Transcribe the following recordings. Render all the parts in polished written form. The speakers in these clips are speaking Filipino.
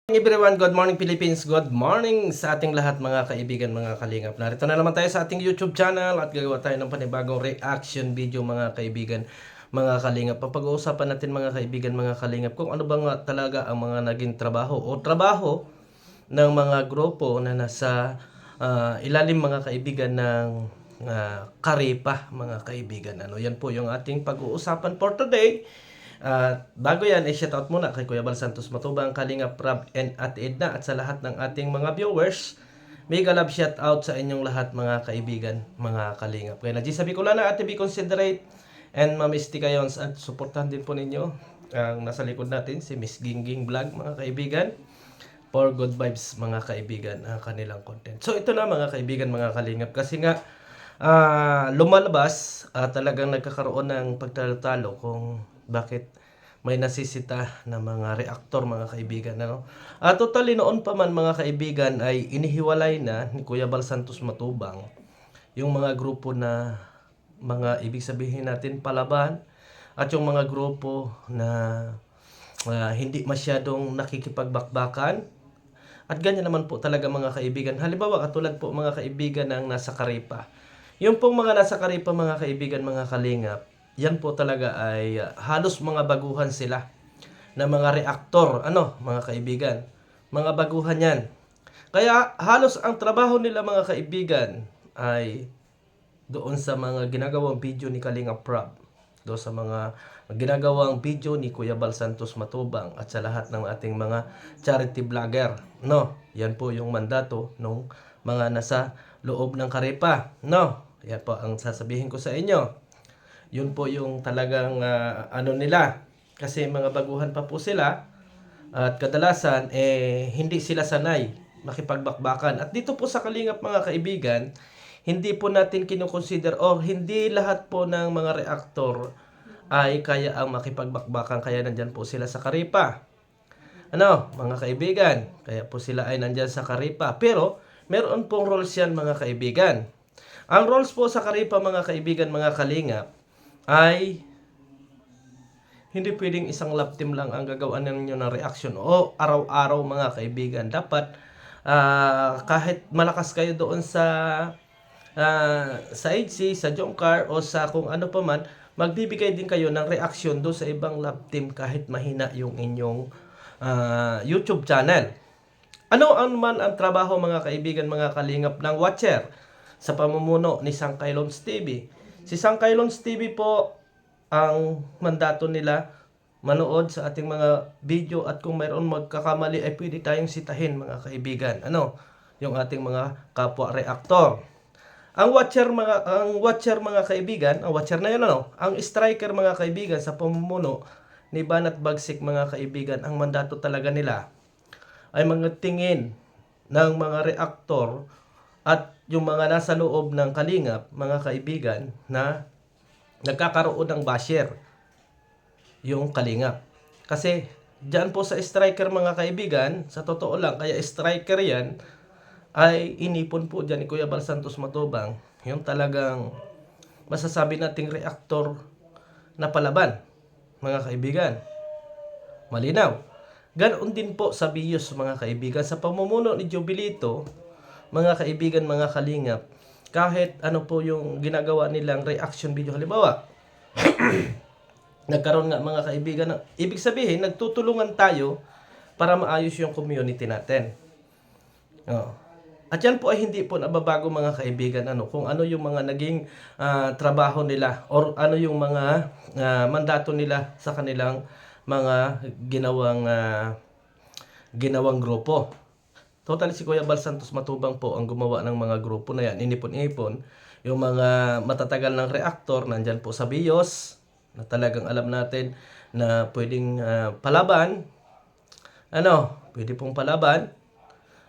Everyone, good morning Philippines, good morning sa ating lahat mga kaibigan, mga kalingap. Narito na naman tayo sa ating YouTube channel at gagawa tayo ng panibagong reaction video mga kaibigan, mga kalingap. Papag-uusapan natin mga kaibigan, mga kalingap kung ano ba nga talaga ang mga naging trabaho ng mga grupo na nasa ilalim mga kaibigan ng Karipa mga kaibigan. Yan po yung ating pag-uusapan for today. Bago yan, i-shoutout muna kay Kuya Bal Santos Matubang, Kalingap Rab, and Ate Edna at sa lahat ng ating mga viewers. Mega love shoutout sa inyong lahat mga kaibigan, mga kalingap. Kaya nagsasabi ko lang na Ate Be Considerate and Ma'am Kayons at supportahan din po ninyo ang nasa likod natin, si Miss Gingging Vlog mga kaibigan. For good vibes mga kaibigan, kanilang content. So ito na mga kaibigan, mga kalingap, kasi nga lumalabas, talagang nagkakaroon ng pagtatalo kung bakit may nasisita na mga reactor mga kaibigan. Totally noon pa man mga kaibigan ay inihiwalay na ni Kuya Bal Santos Matubang yung mga grupo na mga ibig sabihin natin palaban at yung mga grupo na hindi masyadong nakikipagbakbakan. At ganyan naman po talaga mga kaibigan. Halimbawa katulad po mga kaibigan ng nasa Karipa. Yung pong mga nasa Karipa mga kaibigan, mga kalingap, yan po talaga ay halos mga baguhan sila na mga reaktor, mga kaibigan. Mga baguhan yan. Kaya halos ang trabaho nila mga kaibigan ay doon sa mga ginagawang video ni Kalingap Rab, doon sa mga ginagawang video ni Kuya Bal Santos Matubang at sa lahat ng ating mga charity vlogger. Yan po yung mandato ng mga nasa loob ng Karipa. Yan po ang sasabihin ko sa inyo. Yun po yung talagang nila. Kasi mga baguhan pa po sila at kadalasan hindi sila sanay makipagbakbakan. At dito po sa Kalingap mga kaibigan, hindi po natin kinukonsider o hindi lahat po ng mga reaktor ay kaya ang makipagbakbakan, kaya nandyan po sila sa Karipa. Mga kaibigan, kaya po sila ay nandyan sa Karipa. Pero meron pong roles yan mga kaibigan. Ang roles po sa Karipa mga kaibigan, mga kalingap, ay hindi pwedeng isang love team lang ang gagawin ninyo ng reaction o araw-araw mga kaibigan. Dapat kahit malakas kayo doon sa IDC, sa Jomcar o sa kung ano pa man, magbibigay din kayo ng reaction doon sa ibang love team kahit mahina yung inyong YouTube channel. Ano man ang trabaho mga kaibigan, mga kalingap ng watcher sa pamumuno ni Sangkailons TV? Si Sangkailons TV po, ang mandato nila manood sa ating mga video at kung mayroon magkakamali ay pwede tayong sitahin mga kaibigan. Yung ating mga kapwa reactor. Ang watcher mga kaibigan, ang watcher na yun ang striker mga kaibigan sa pamumuno ni Banat Bagsik mga kaibigan, ang mandato talaga nila ay mga tingin ng mga reactor at yung mga nasa loob ng Kalingap, mga kaibigan, na nagkakaroon ng basher yung Kalingap. Kasi dyan po sa striker mga kaibigan, sa totoo lang, kaya striker yan, ay inipon po dyan ni Kuya Bal Santos Matubang, yung talagang masasabi nating reaktor na palaban, mga kaibigan. Malinaw. Ganoon din po sa BIOS mga kaibigan, sa pamumuno ni Jobilito, mga kaibigan, mga kalingap, kahit ano po yung ginagawa nilang reaction video, halimbawa nagkaroon nga mga kaibigan, ibig sabihin nagtutulungan tayo para maayos yung community natin. At yan po ay hindi po nababago mga kaibigan, kung ano yung mga naging trabaho nila or ano yung mga mandato nila sa kanilang mga ginawang grupo. Totally si Kuya Bal Santos Matubang po ang gumawa ng mga grupo na yan. Inipon-ipon yung mga matatagal ng reactor, nandyan po sa BIOS, na talagang alam natin na pwedeng palaban. Pwede pong palaban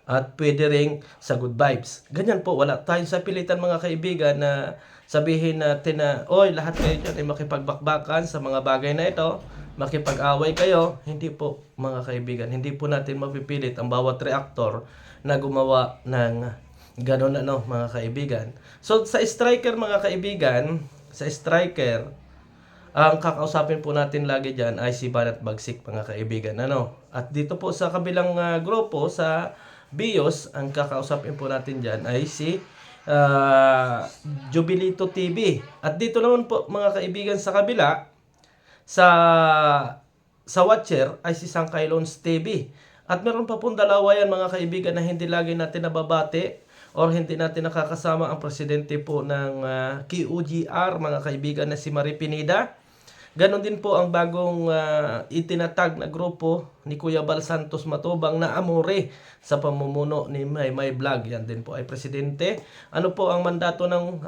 at pwede ring sa good vibes. Ganyan po, wala tayong sa pilitan mga kaibigan na sabihin natin na, oy, lahat kayo dyan ay makipagbakbakan sa mga bagay na ito, makipag-away kayo. Hindi po mga kaibigan, hindi po natin mapipilit ang bawat reactor na gumawa ng ganon mga kaibigan. So sa striker mga kaibigan, sa striker Ang kakausapin po natin lagi dyan ay si Banat Bagsik, mga kaibigan. Ano? At dito po sa kabilang grupo, sa BIOS, ang kakausapin po natin dyan ay si Jubilito TV. At dito naman po, mga kaibigan, sa kabila, sa Watcher ay si Sangkay Loans TV. At meron pa pong dalawa yan, mga kaibigan, na hindi lagi natin nababati or hindi natin nakakasama ang presidente po ng QGR, mga kaibigan, na si Marie Pineda. Ganon din po ang bagong itinatag na grupo ni Kuya Bal Santos Matubang na Amore sa pamumuno ni May Vlog. Yan din po ay presidente. Ano po ang mandato ng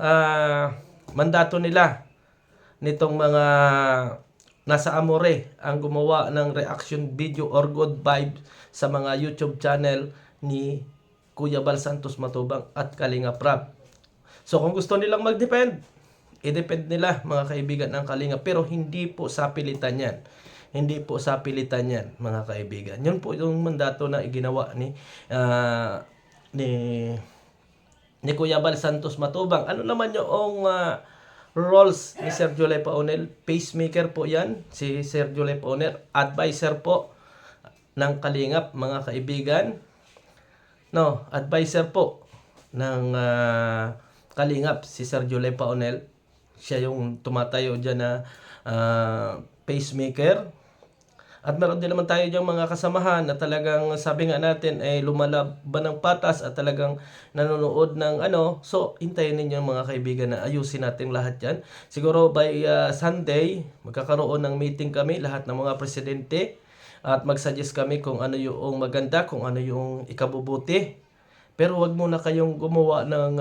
mandato nila nitong mga nasa Amore? Ang gumawa ng reaction video or good vibe sa mga YouTube channel ni Kuya Bal Santos Matubang at Kalinga Prab. So kung gusto nilang mag-depend, i-depend nila, mga kaibigan, ang Kalinga, pero hindi po sa pilitan yan. Hindi po sa pilitan yan, mga kaibigan. Yun po yung mandato na iginawa ni Kuya Bal Santos Matubang. Ano naman yung roles ni Sir July Paonel? Pacemaker po yan, si Sir July Paonel. Advisor po ng Kalingap, mga kaibigan. No, advisor po ng Kalingap, si Sir July Paonel. Siya yung tumatayo dyan na pacemaker. At meron din naman tayo dyan mga kasamahan na talagang sabi nga natin ay lumalaban ng patas at talagang nanonood ng ano. So, hintayin ninyo mga kaibigan na ayusin natin lahat yan. Siguro by Sunday, magkakaroon ng meeting kami, lahat ng mga presidente. At mag-suggest kami kung ano yung maganda, kung ano yung ikabubuti. Pero wag muna kayong gumawa ng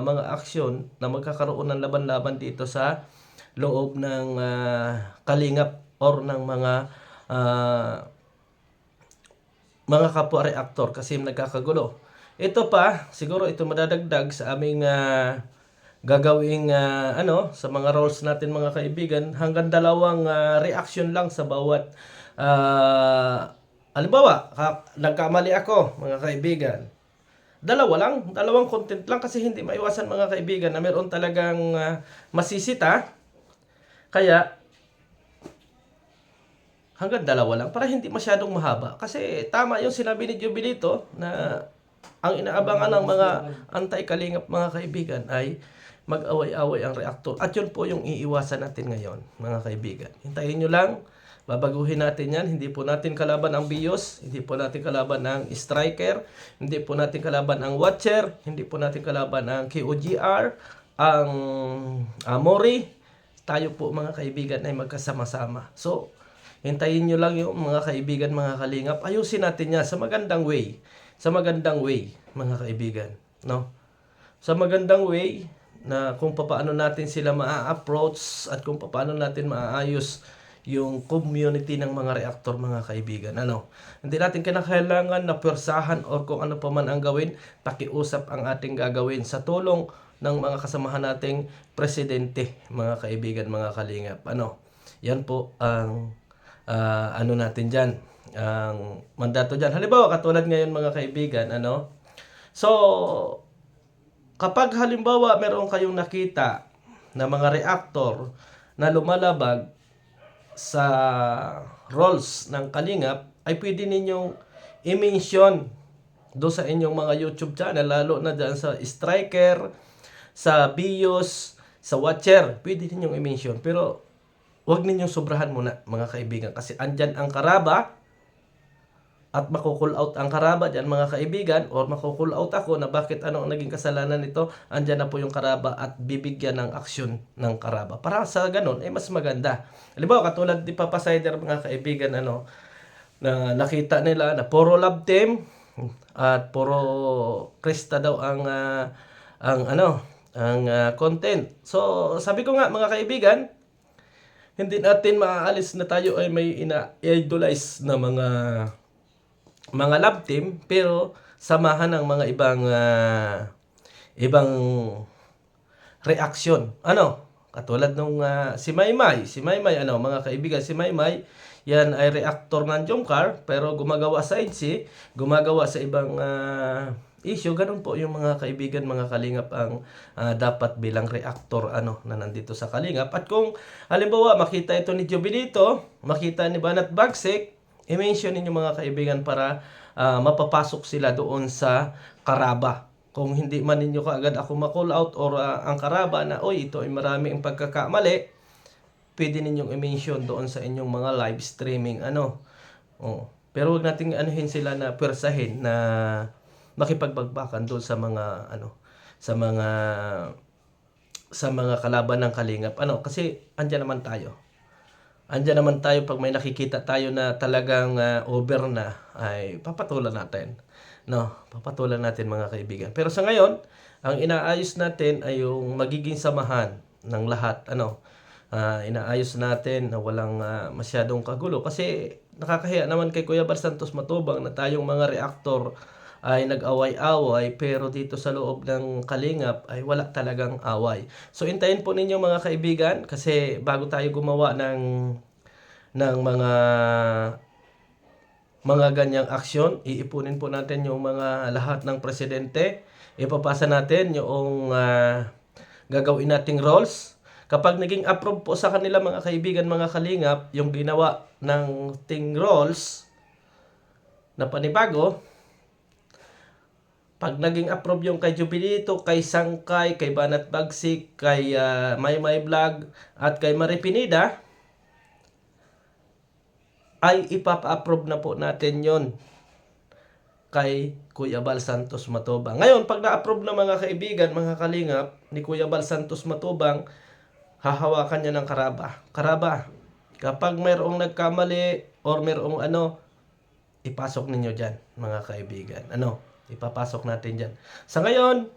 mga aksyon na magkakaroon ng laban-laban dito sa loob ng Kalingap or ng mga kapwa reactor kasi nagkakagulo. Ito pa, siguro ito madadagdag sa aming gagawing sa mga roles natin, mga kaibigan. Hanggang 2 reaction lang sa bawat halimbawa, nagkamali ako, mga kaibigan. 2 lang, 2 content lang kasi hindi maiwasan, mga kaibigan, na meron talagang masisita. Kaya hanggang 2 lang para hindi masyadong mahaba. Kasi tama yung sinabi ni Jubilito na ang inaabangan ng mga anti-Kalingap, mga kaibigan, ay mag-away-away ang reactor. At yun po yung iiwasan natin ngayon, mga kaibigan. Hintayin nyo lang. Babaguhin natin yan. Hindi po natin kalaban ang BIOS. Hindi po natin kalaban ang Striker. Hindi po natin kalaban ang Watcher. Hindi po natin kalaban ang QGR. Ang Amore. Tayo po, mga kaibigan, ay magkasama-sama. So, hintayin nyo lang yung mga kaibigan, mga Kalingap. Ayusin natin yan sa magandang way. Sa magandang way, mga kaibigan. No? Sa magandang way na kung paano natin sila maa-approach at kung paano natin maaayos yung community ng mga reactor, mga kaibigan. Ano? Hindi natin kinakailangan na pwersahan or kung ano pa man ang gawin, pakiusap ang ating gagawin sa tulong ng mga kasamahan nating presidente, mga kaibigan, mga Kalingap. Ano? Yan po ang ano natin dyan, ang mandato dyan. Halimbawa, katulad ngayon, mga kaibigan, ano? So, kapag halimbawa meron kayong nakita na mga reactor na lumalabag sa roles ng Kalingap, ay pwede ninyong i-mention do sa inyong mga YouTube channel, lalo na dyan sa Striker, sa BIOS, sa Watcher. Pwede ninyong i-mention. Pero huwag ninyong sobrahan muna, mga kaibigan, kasi andyan ang karaba at makukul out ang karaba dyan, mga kaibigan, or makukul out ako na bakit ano ang naging kasalanan nito. Andyan na po yung karaba at bibigyan ng aksyon ng karaba. Para sa ganun ay mas maganda. Halimbawa, katulad ni Papa Sider, mga kaibigan, ano, na nakita nila na puro love team at puro Krista daw ang content. So, sabi ko nga, mga kaibigan, hindi natin maaalis na tayo ay may ina-idolize na mga love team, pero samahan ng mga ibang reaction. Ano? Katulad nung si Maymay, ano, mga kaibigan, si Maymay, yan ay reactor ng Jomcar, pero gumagawa sa IDC, gumagawa sa ibang issue, ganun po yung mga kaibigan, mga kalingap ang dapat bilang reactor na nandito sa kalingap. At kung halimbawa makita ito ni Jobilito, makita ni Banat Bagsik, i-mention ninyo mga kaibigan para mapapasok sila doon sa karaba. Kung hindi man ninyo kaagad ako ma-call out or ang karaba na, oy, ito ay marami ang pagkakamali, pwede ninyong i-mention doon sa inyong mga live streaming Oh. Pero wag nating anuhin sila na pwersahin na makipagbagbakan doon sa mga sa mga kalaban ng kalingap. Kasi andyan naman tayo. Andyan naman tayo pag may nakikita tayo na talagang over na, ay papatulan natin. No, papatulan natin mga kaibigan. Pero sa ngayon, ang inaayos natin ay yung magiging samahan ng lahat. Inaayos natin na walang masyadong kagulo. Kasi nakakahiya naman kay Kuya Bal Santos Matubang na tayong mga reaktor ay nag-away-away, pero dito sa loob ng kalingap ay wala talagang away. So intayin po ninyo mga kaibigan, kasi bago tayo gumawa ng mga ganyang aksyon, iipunin po natin yung mga lahat ng presidente, ipapasa natin yung gagawin nating roles. Kapag naging approve po sa kanila mga kaibigan, mga kalingap, yung ginawa ng ting roles na panibago, pag naging approve yung kay Jubilito, kay Sangkay, kay Banat Bagsik, kay Maymay Vlog, at kay Mari Pineda, ay ipapa-approve na po natin yon kay Kuya Bal Santos Matubang. Ngayon, pag na-approve na mga kaibigan, mga kalingap, ni Kuya Bal Santos Matubang, hahawakan niya ng karaba. Karaba, kapag mayroong nagkamali or mayroong ipasok ninyo dyan, mga kaibigan. Ipapasok natin dyan. Sa ngayon,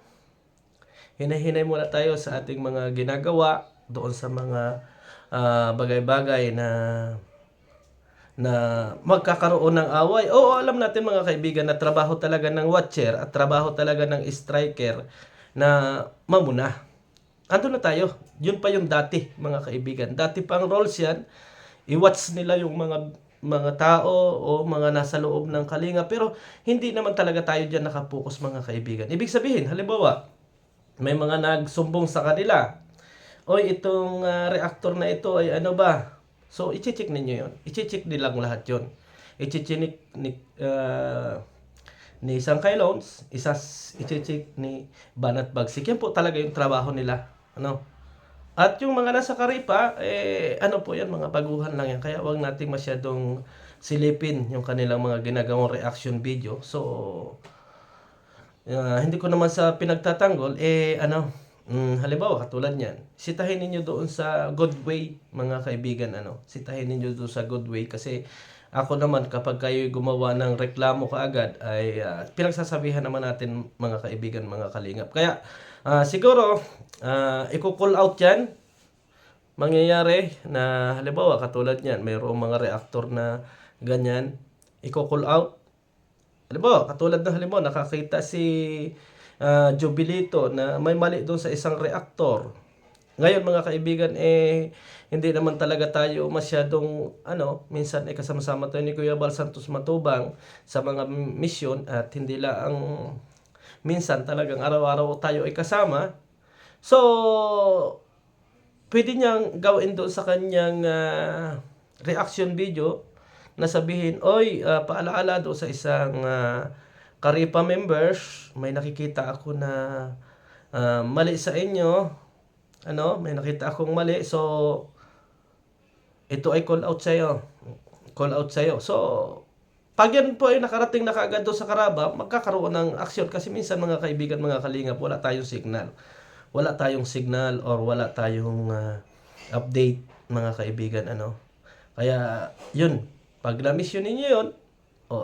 hinay-hinay muna tayo sa ating mga ginagawa doon sa mga bagay-bagay na magkakaroon ng away. Oo, alam natin mga kaibigan na trabaho talaga ng watcher at trabaho talaga ng striker na mamuna. Ando na tayo. Yun pa yung dati, mga kaibigan. Dati pang roles yan. I-watch nila yung mga tao o mga nasa loob ng kalinga, pero hindi naman talaga tayo diyan nakapokus, mga kaibigan. Ibig sabihin, halimbawa, may mga nagsumbong sa kanila, oy, itong reactor na ito ay ano ba? So i-check ninyo 'yon. I-check nilang lahat 'yon. I-check ni Sangkay Loans, i-check ni Banat Bagsik. Yan po talaga yung trabaho nila. At yung mga nasa Karipa, po yan, mga baguhan lang yan. Kaya wag nating masyadong silipin yung kanilang mga ginagawang reaction video. So, hindi ko naman sa pinagtatanggol, halimbawa, katulad yan, sitahin ninyo doon sa good way, mga kaibigan, sitahin ninyo doon sa good way, kasi ako naman, kapag kayo gumawa ng reklamo kaagad, ay pinagsasabihan naman natin, mga kaibigan, mga kalingap. Kaya, siguro, i-call out yan, mangyayari na, halimbawa, katulad yan, mayroong mga reactor na ganyan, i-call out. Halimbawa, katulad ng halimbawa, nakakita si Jobilito na may mali doon sa isang reactor. Ngayon, mga kaibigan, hindi naman talaga tayo masyadong, minsan kasama-sama tayo ni Kuya Bal Santos Matubang sa mga mission, at hindi lang minsan talagang araw-araw tayo ay kasama. So, pwede niyang gawin doon sa kanyang reaction video na sabihin, oy, paalaala doon sa isang Karipa members, may nakikita ako na mali sa inyo. May nakita akong mali. So, ito ay call out sa'yo. Call out sa'yo. So, pag yan po ay nakarating na kaagad doon sa karaba, magkakaroon ng aksyon. Kasi minsan, mga kaibigan, mga kalingap, wala tayong signal. Wala tayong signal or wala tayong update, mga kaibigan. Kaya, yun. Pag na-mission ninyo yun,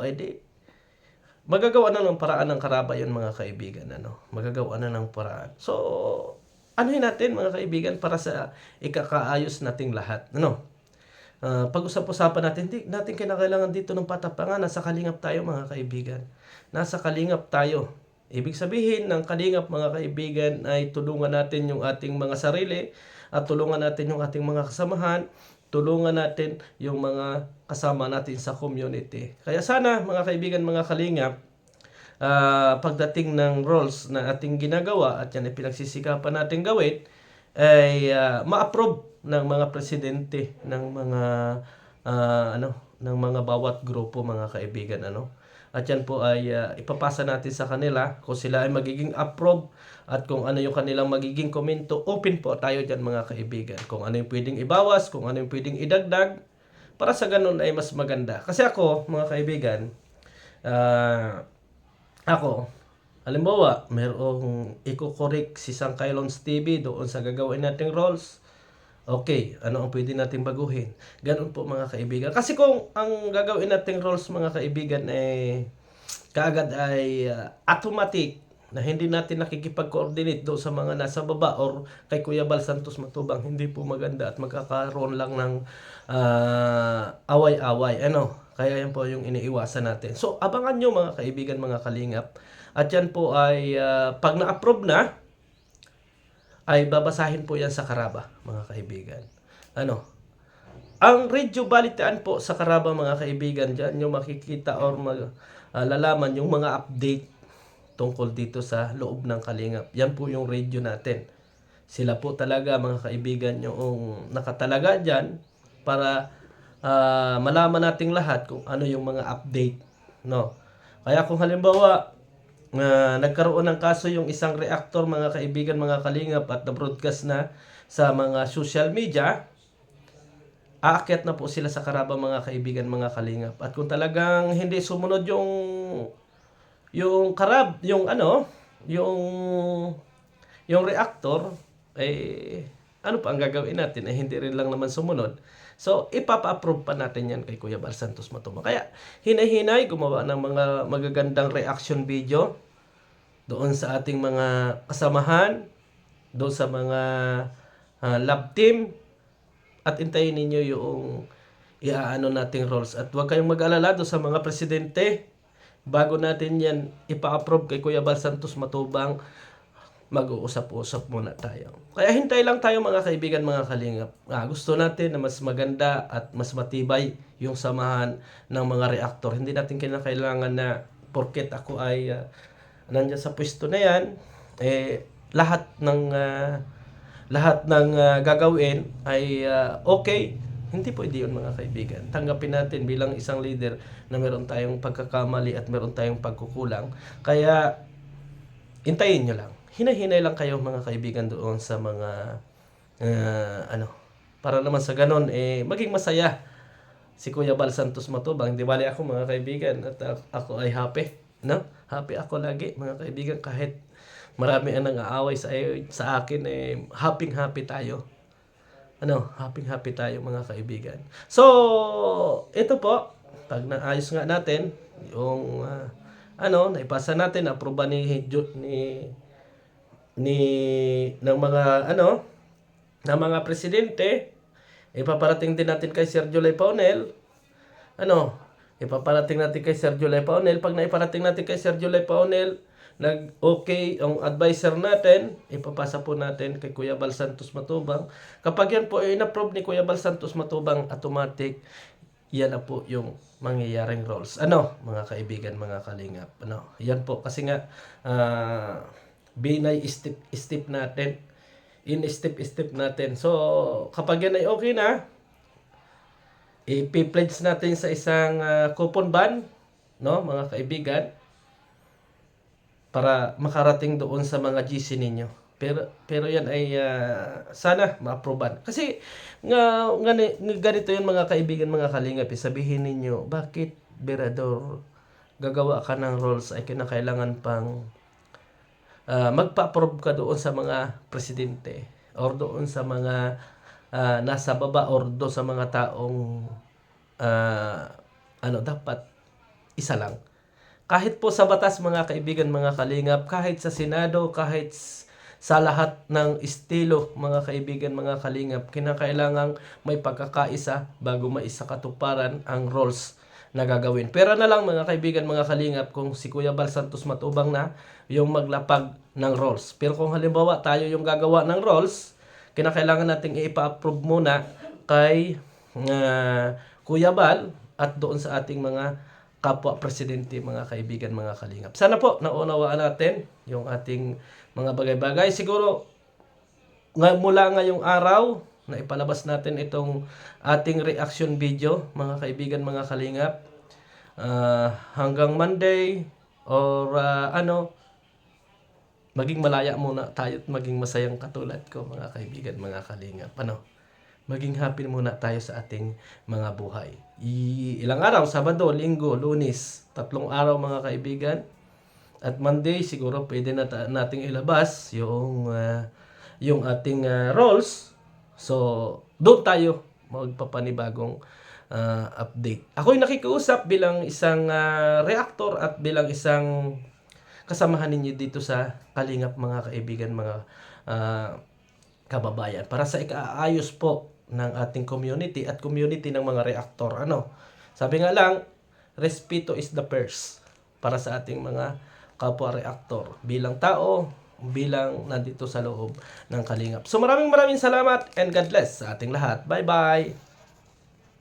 edi, magagawa na ng paraan ng karaba yun, mga kaibigan. Magagawa na ng paraan. So, anuhin natin, mga kaibigan, para sa ikakaayos nating lahat. Pag-usap-usapan natin, hindi natin kinakailangan dito ng patapangan. Nasa kalingap tayo, mga kaibigan. Nasa kalingap tayo. Ibig sabihin ng kalingap, mga kaibigan, ay tulungan natin yung ating mga sarili at tulungan natin yung ating mga kasamahan, tulungan natin yung mga kasama natin sa community. Kaya sana, mga kaibigan, mga kalingap, pagdating ng roles na ating ginagawa at yan ay pinagsisikapan natin gawin ay ma-approve ng mga presidente ng mga ng mga bawat grupo mga kaibigan at yan po ay ipapasa natin sa kanila kung sila ay magiging approve at kung ano yung kanilang magiging komento. Open po tayo dyan mga kaibigan, kung ano yung pwedeng ibawas, kung ano yung pwedeng idagdag para sa ganun ay mas maganda. Kasi ako mga kaibigan, ako halimbawa merong i-correct si Sangkailons TV doon sa gagawin nating roles. Okay, ano ang pwede nating baguhin? Ganun po mga kaibigan. Kasi kung ang gagawin nating roles mga kaibigan kaagad ay automatic na hindi natin nakikipag-coordinate doon sa mga nasa baba or kay Kuya Bal Santos Matubang, hindi po maganda at magkakaroon lang ng away-away. Kaya yan po yung iniiwasan natin. So, abangan nyo mga kaibigan, mga kalingap. At yan po ay pag na-approve na, ay babasahin po yan sa Karaba, mga kaibigan. Ang radio balitaan po sa Karaba, mga kaibigan, dyan nyo makikita or lalaman yung mga update tungkol dito sa loob ng Kalingap. Yan po yung radio natin. Sila po talaga, mga kaibigan, yung nakatalaga dyan para malaman nating lahat kung ano yung mga update. Kaya kung halimbawa, nagkaroon ng kaso yung isang reactor mga kaibigan, mga kalingap at na-broadcast na sa mga social media, aakyat na po sila sa Karaba mga kaibigan, mga kalingap. At kung talagang hindi sumunod yung karab, yung reactor, ano pa ang gagawin natin? Hindi rin lang naman sumunod. So, ipapa-approve pa natin yan kay Kuya Bal Santos Matubang. Kaya, hinay-hinay, gumawa ng mga magagandang reaction video doon sa ating mga kasamahan, doon sa mga lab team, at intayin ninyo yung iaano nating roles. At huwag kayong mag-alala doon sa mga presidente, bago natin yan ipa-approve kay Kuya Bal Santos Matubang, mag-uusap-usap muna tayo. Kaya hintay lang tayo mga kaibigan, mga kalingap. Gusto natin na mas maganda at mas matibay yung samahan ng mga reactor. Hindi natin kinakailangan na porket ako ay nandiyan sa pwesto na yan, lahat ng gagawin ay okay. Hindi pwede yun mga kaibigan. Tanggapin natin bilang isang leader na meron tayong pagkakamali at meron tayong pagkukulang. Kaya hintayin nyo lang. Hinay-hinay lang kayo mga kaibigan doon sa mga para naman sa ganon maging masaya si Kuya Bal Santos Matubang. Di bali ako mga kaibigan at ako ay happy, happy ako lagi mga kaibigan, kahit marami ang nang-aaway sa akin, happy tayo. Happy tayo mga kaibigan. So, ito po, pag naayos nga natin yung naipasa natin, aproba ng mga presidente, ipaparating din natin kay Sir July Paunel. Ipaparating natin kay Sir July Paunel. Pag naiparating natin kay Sir July Paunel, nag-okay ang advisor natin, ipapasa po natin kay Kuya Bal Santos Matubang. Kapag yan po ay in-approve ni Kuya Bal Santos Matubang, automatic, yan na po yung mangyayaring roles. Mga kaibigan, mga kalingap. Yan po, kasi nga, binay step natin. In-step natin. So, kapag yan ay okay na, i-pledge natin sa isang coupon ban, mga kaibigan, para makarating doon sa mga GC ninyo. Pero yan ay sana ma-approvean. Kasi ganito yun mga kaibigan, mga kalingap. Sabihin ninyo, bakit Berador gagawa ka ng roles ay kinakailangan pang magpa-approve ka doon sa mga presidente or doon sa mga nasa baba or doon sa mga taong dapat isa lang. Kahit po sa batas mga kaibigan, mga kalingap, kahit sa Senado, kahit sa lahat ng estilo mga kaibigan, mga kalingap, kinakailangang may pagkakaisa bago maisakatuparan ang roles na gagawin. Pero na lang mga kaibigan, mga kalingap, kung si Kuya Bal Santos Matubang na yung maglapag ng roles. Pero kung halimbawa tayo yung gagawa ng roles, kinakailangan nating ipa-approve muna kay Kuya Bal at doon sa ating mga kapwa presidente, mga kaibigan, mga kalingap. Sana po naunawaan natin yung ating mga bagay-bagay. Siguro mula ngayong araw na ipalabas natin itong ating reaction video, mga kaibigan, mga kalingap, hanggang Monday or maging malaya muna tayo at maging masayang katulad ko, mga kaibigan, mga kalingap. Maging happy muna tayo sa ating mga buhay. Ilang araw, Sabado, Linggo, Lunes, 3 araw, mga kaibigan. At Monday, siguro pwede na nating ilabas yung ating roles. So, doon tayo magpapanibagong update. Ako'y nakikiusap bilang isang reactor at bilang isang kasamahan ninyo dito sa Kalingap, mga kaibigan, mga kababayan, para sa ikaayos po ng ating community at community ng mga reactor. Sabi nga lang, respeto is the first para sa ating mga kapwa reactor bilang tao, bilang nandito sa loob ng Kalingap. So maraming salamat and God bless sa ating lahat. Bye-bye!